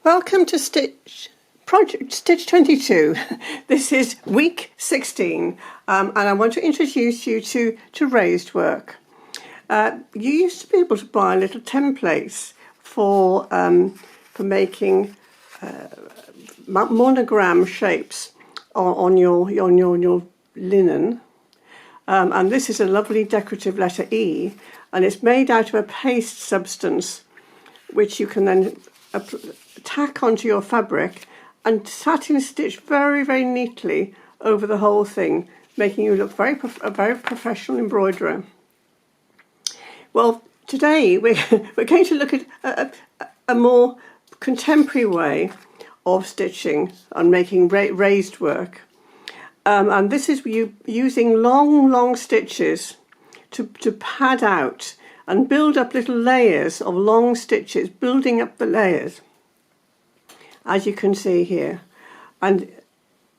Welcome to Stitch 22. This is week 16 and I want to introduce you to raised work. You used to be able to buy little templates for making monogram shapes on your linen. And this is a lovely decorative letter E, and it's made out of a paste substance which you can then tack onto your fabric and satin stitch very, very neatly over the whole thing, making you look a very professional embroiderer. Well, today we're going to look at a more contemporary way of stitching and making raised work. And this is using long stitches to pad out and build up little layers of long stitches, building up the layers, as you can see here. And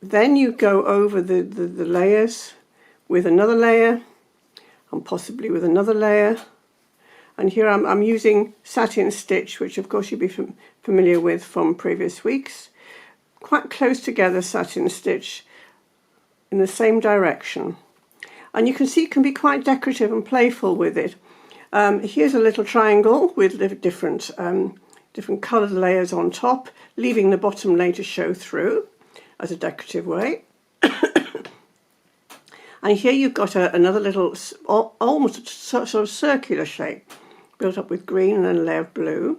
then you go over the layers with another layer, and possibly with another layer. And here I'm using satin stitch, which of course you'll be familiar with from previous weeks. Quite close together satin stitch in the same direction. And you can see it can be quite decorative and playful with it. Here's a little triangle with different coloured layers on top, leaving the bottom layer to show through as a decorative way. And here you've got another little, almost sort of circular shape, built up with green and then a layer of blue.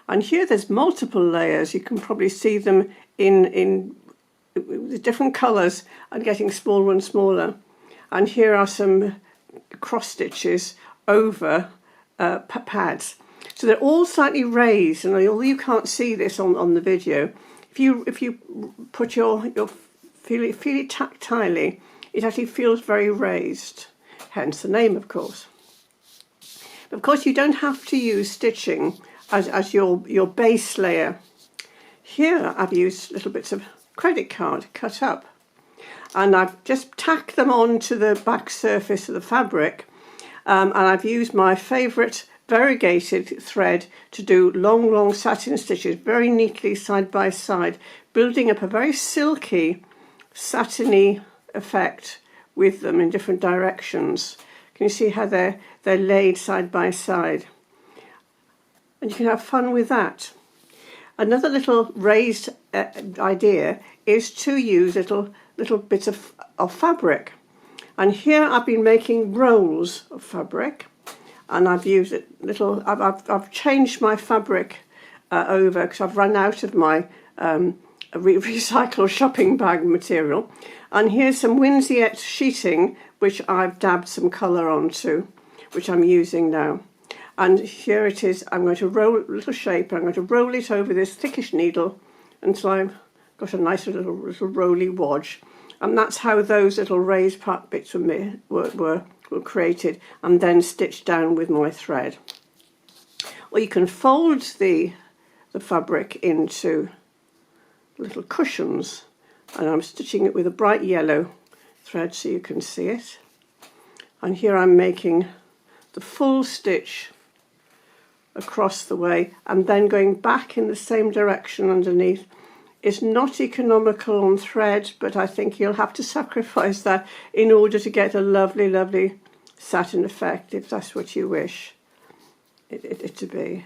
And here there's multiple layers. You can probably see them in different colours and getting smaller and smaller. And here are some cross stitches over pads. So they're all slightly raised, and although you can't see this on the video, if you put your feel it tactilely, it actually feels very raised, hence the name, of course. But of course you don't have to use stitching as your base layer. Here I've used little bits of credit card cut up, and I've just tacked them onto the back surface of the fabric, and I've used my favourite variegated thread to do long satin stitches very neatly side by side, building up a very silky satiny effect with them in different directions. Can you see how they're laid side by side? And you can have fun with that. Another little raised idea is to use little bits of fabric. And here I've been making rolls of fabric, and I've used I've changed my fabric over because I've run out of my recycled shopping bag material. And here's some Winsiette sheeting which I've dabbed some colour onto, which I'm using now. And here it is. I'm going to roll a little shape, and I'm going to roll it over this thickish needle until I've got a nice little rolly wodge. And that's how those little raised part bits were created, and then stitched down with my thread. Or you can fold the fabric into little cushions, and I'm stitching it with a bright yellow thread so you can see it. And here I'm making the full stitch across the way and then going back in the same direction underneath. It's not economical on thread, but I think you'll have to sacrifice that in order to get a lovely satin effect, if that's what you wish it to be.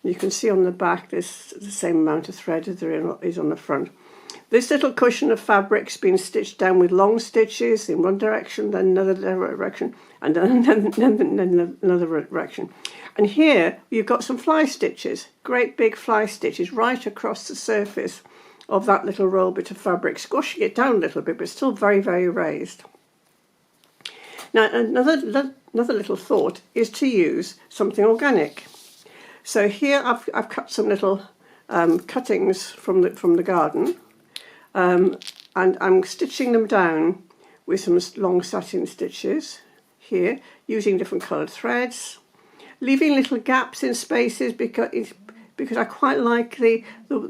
And you can see on the back there's the same amount of thread as there is on the front. This little cushion of fabric's been stitched down with long stitches in one direction, then another direction, and then another direction. And here you've got some fly stitches, great big fly stitches right across the surface of that little roll bit of fabric, squashing it down a little bit, but still very raised. Now another little thought is to use something organic. So here I've cut some little cuttings from the garden, and I'm stitching them down with some long satin stitches here, using different coloured threads, leaving little gaps in spaces because I quite like the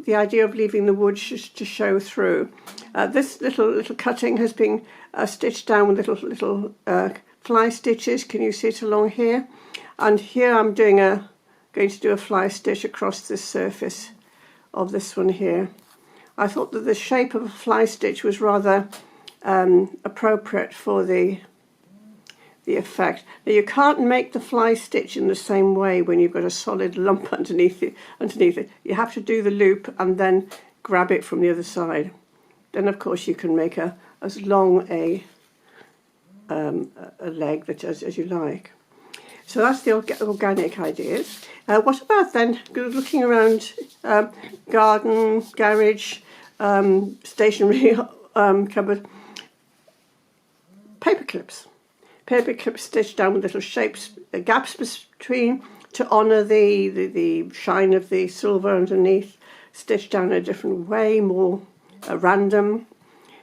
idea of leaving the wood to show through. This little cutting has been stitched down with little fly stitches. Can you see it along here? And here I'm going to do a fly stitch across this surface of this one here. I thought that the shape of a fly stitch was rather appropriate for the effect. Now you can't make the fly stitch in the same way when you've got a solid lump underneath it. You have to do the loop and then grab it from the other side. Then of course you can make as long a leg as you like. So that's the organic ideas. What about then looking around garden, garage, stationery cupboard? Paper clips. Paper clips stitched down with little shapes, gaps between to honour the shine of the silver underneath. Stitched down in a different way, more random.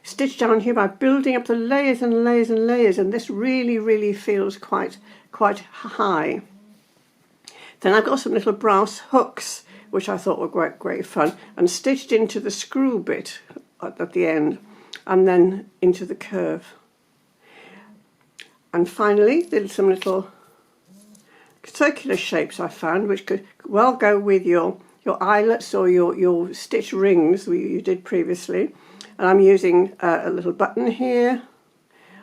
Stitched down here by building up the layers and layers and layers, and this really feels quite high. Then I've got some little brass hooks, which I thought were great fun, and stitched into the screw bit at the end, and then into the curve. And finally, there's some little circular shapes I found, which could well go with your eyelets or your stitch rings you did previously. And I'm using a little button here,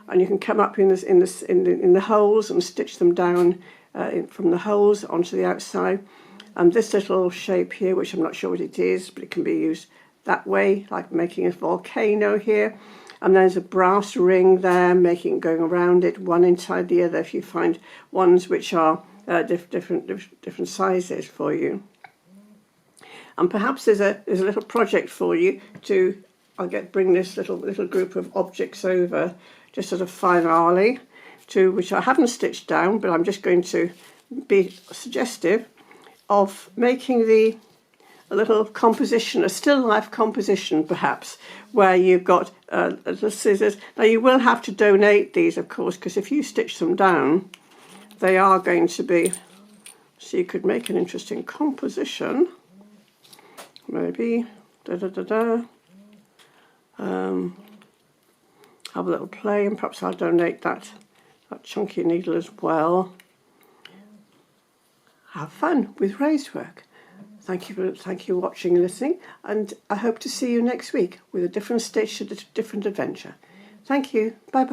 and you can come up in the holes and stitch them down from the holes onto the outside. And this little shape here, which I'm not sure what it is, but it can be used that way, like making a volcano here. And there's a brass ring there, going around it, one inside the other, if you find ones which are different sizes for you. And perhaps there's a little project for you to bring this little group of objects over, just as a finale, which I haven't stitched down, but I'm just going to be suggestive of making a little composition, a still life composition perhaps, where you've got the scissors. Now you will have to donate these, of course, because if you stitch them down, they are going to be, so you could make an interesting composition, maybe, have a little play, and perhaps I'll donate that chunky needle as well. Have fun with raised work. Thank you for watching and listening, and I hope to see you next week with a different stitch and a different adventure. Thank you. Bye bye.